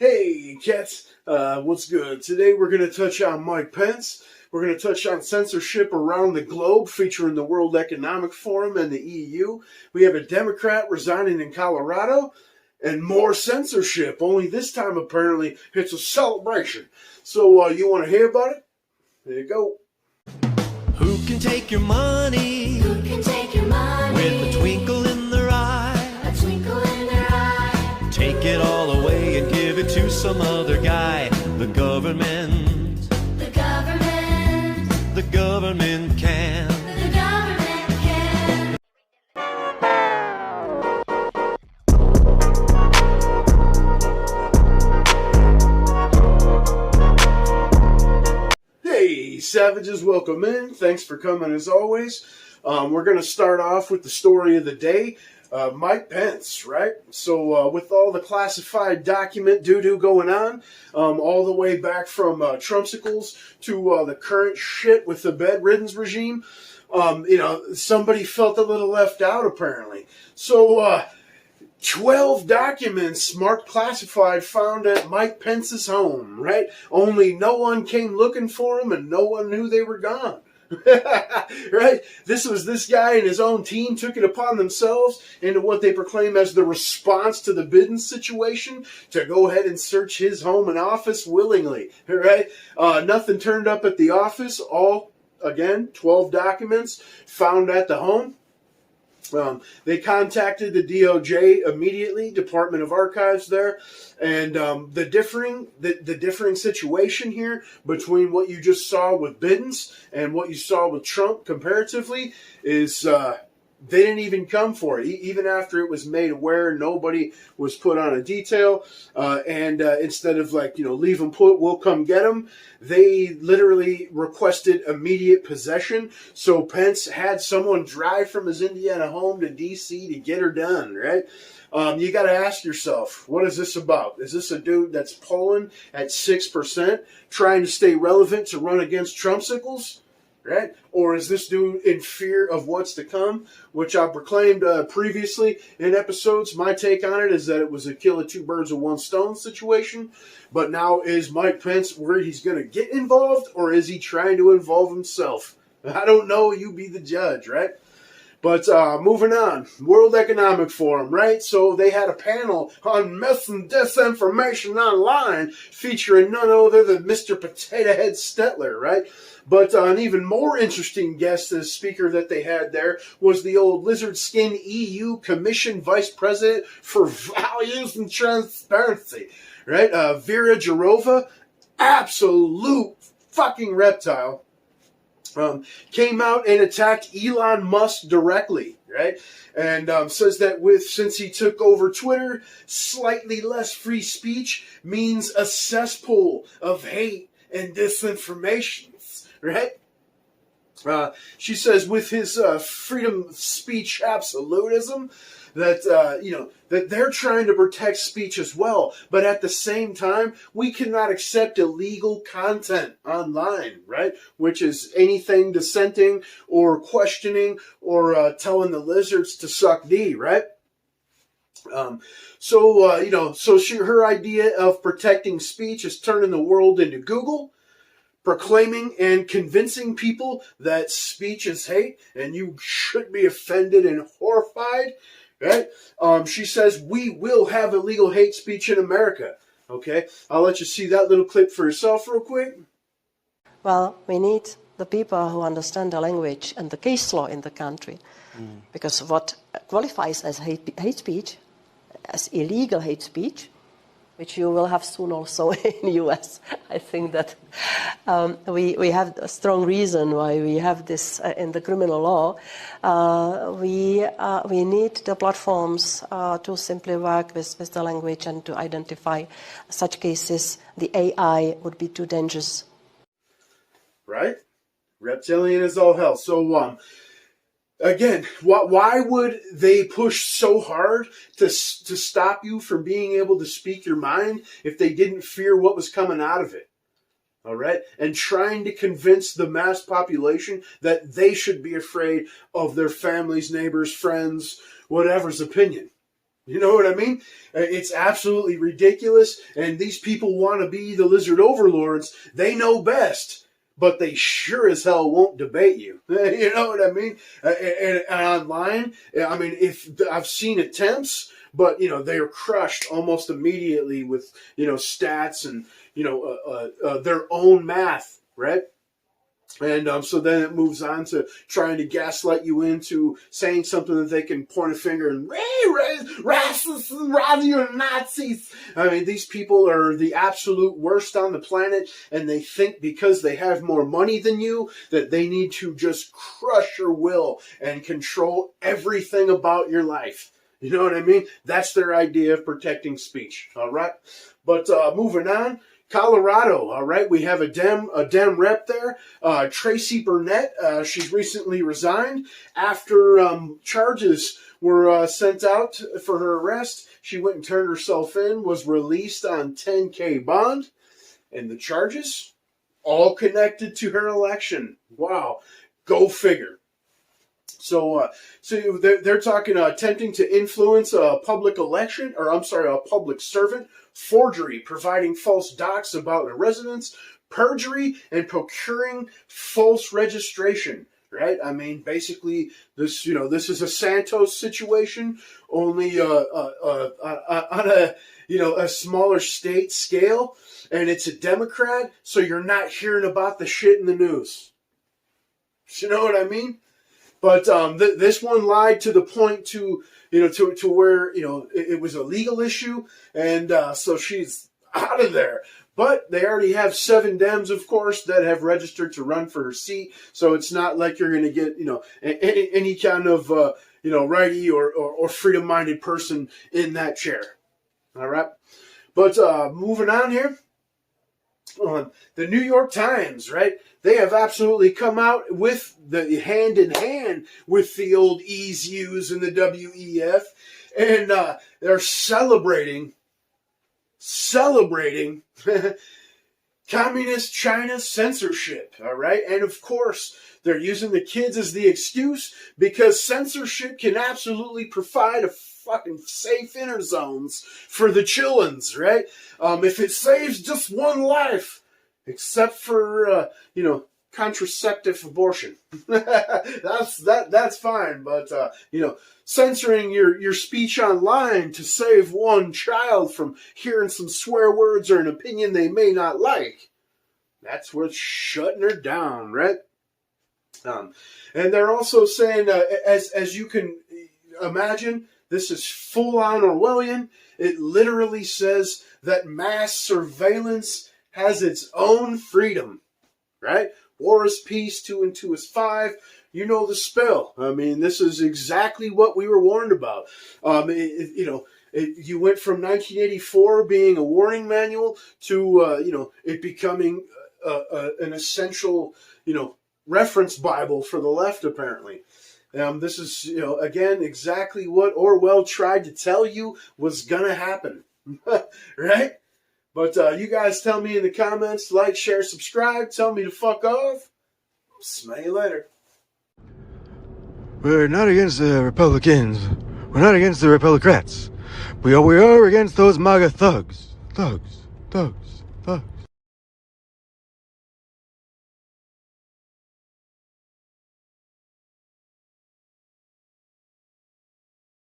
Hey, cats, what's good? Today we're going to touch on Mike Pence. We're going to touch on censorship around the globe, featuring the World Economic Forum and the EU. We have a Democrat resigning in Colorado, and more censorship. Only this time, apparently, it's a celebration. So, you want to hear about it? There you go. Who can take your money? Who can take your money? With a twinkle in their eye. A twinkle in their eye. Take it all away and give it to some other guy. The government. The government. The government can. The government can. Hey, savages, welcome in. Thanks for coming as always. We're going to start off with the story of the day. Mike Pence, right? So with all the classified document doo-doo going on, all the way back from Trumpsicles to the current shit with the bedriddens regime, somebody felt a little left out apparently. So 12 documents marked classified found at Mike Pence's home, right? Only no one came looking for them and no one knew they were gone. Right? This guy and his own team took it upon themselves into what they proclaim as the response to the Biden situation to go ahead and search his home and office willingly. Right? Nothing turned up at the office. All, again, 12 documents found at the home. They contacted the DOJ immediately, Department of Archives there, and the differing situation here between what you just saw with Biden's and what you saw with Trump comparatively is they didn't even come for it. Even after it was made aware, nobody was put on a detail, and instead of leave them put, we'll come get them, they literally requested immediate possession. So Pence had someone drive from his Indiana home to D.C. to get her done, right? You got to ask yourself, what is this about? Is this a dude that's polling at 6%, trying to stay relevant to run against Trumpsicles? Right? Or is this dude in fear of what's to come, which I proclaimed previously in episodes? My take on it is that it was a kill of two birds with one stone situation. But now, is Mike Pence worried he's going to get involved, or is he trying to involve himself? I don't know. You be the judge, right? But moving on, World Economic Forum, right? So they had a panel on myths and disinformation online featuring none other than Mr. Potato Head Stetler, right? But an even more interesting guest as speaker that they had there was the old lizard skin EU Commission Vice President for Values and Transparency, right? Vera Jourova, absolute fucking reptile. Came out and attacked Elon Musk directly, right? And says that since he took over Twitter, slightly less free speech means a cesspool of hate and disinformation, right? She says with his freedom of speech absolutism, that that they're trying to protect speech as well, but at the same time, we cannot accept illegal content online, right? Which is anything dissenting or questioning or telling the lizards to suck D, right? Her idea of protecting speech is turning the world into Google, proclaiming and convincing people that speech is hate and you should be offended and horrified. Right? She says, we will have illegal hate speech in America. Okay? I'll let you see that little clip for yourself real quick. Well, we need the people who understand the language and the case law in the country. Because what qualifies as hate speech, as illegal hate speech, which you will have soon also in the US. I think that we have a strong reason why we have this in the criminal law. We need the platforms to simply work with the language and to identify such cases. The AI would be too dangerous. Right? Reptilian is all hell. So, again, why would they push so hard to stop you from being able to speak your mind if they didn't fear what was coming out of it? All right? And trying to convince the mass population that they should be afraid of their families, neighbors, friends, whatever's opinion. You know what I mean? It's absolutely ridiculous, and these people want to be the lizard overlords. They know best, but they sure as hell won't debate you. You know what I mean? And online, I mean, if I've seen attempts, but they are crushed almost immediately with stats and their own math, right? And so then it moves on to trying to gaslight you into saying something that they can point a finger and racists and rather Nazis. I mean, these people are the absolute worst on the planet, and they think because they have more money than you that they need to just crush your will and control everything about your life. You know what I mean? That's their idea of protecting speech. All right, but moving on. Colorado, all right, we have a Dem rep there, Tracy Burnett. She's recently resigned after charges were sent out for her arrest. She went and turned herself in, was released on $10,000 bond, and the charges all connected to her election. Wow, go figure. So they're talking attempting to influence a public election, or I'm sorry, a public servant, forgery, providing false docs about a residence, perjury, and procuring false registration. Right? I mean, basically, this is a Santos situation, only on a smaller state scale, and it's a Democrat, so you're not hearing about the shit in the news. You know what I mean? But this one lied to the point to where it was a legal issue, and so she's out of there. But they already have 7 Dems, of course, that have registered to run for her seat. So it's not like you're going to get any kind of righty or freedom-minded person in that chair. All right, but moving on here. The New York Times, right? They have absolutely come out with the hand in hand with the old E's, U's, and the WEF, and they're celebrating communist China's censorship, all right? And of course, they're using the kids as the excuse because censorship can absolutely provide a fucking safe inner zones for the chillins, right? If it saves just one life, except for contraceptive abortion, that's fine. But censoring your speech online to save one child from hearing some swear words or an opinion they may not like, that's worth shutting her down, right? And they're also saying, as you can imagine, this is full-on Orwellian. It literally says that mass surveillance has its own freedom, right? War is peace, 2 and 2 is 5. You know the spell. I mean, this is exactly what we were warned about. You went from 1984 being a warning manual to, it becoming an essential, reference Bible for the left, apparently. This is, again, exactly what Orwell tried to tell you was going to happen, right? But you guys tell me in the comments, like, share, subscribe, tell me to fuck off. Smell you later. We're not against the Republicans. We're not against the Republicrats. We are against those MAGA thugs. Thugs.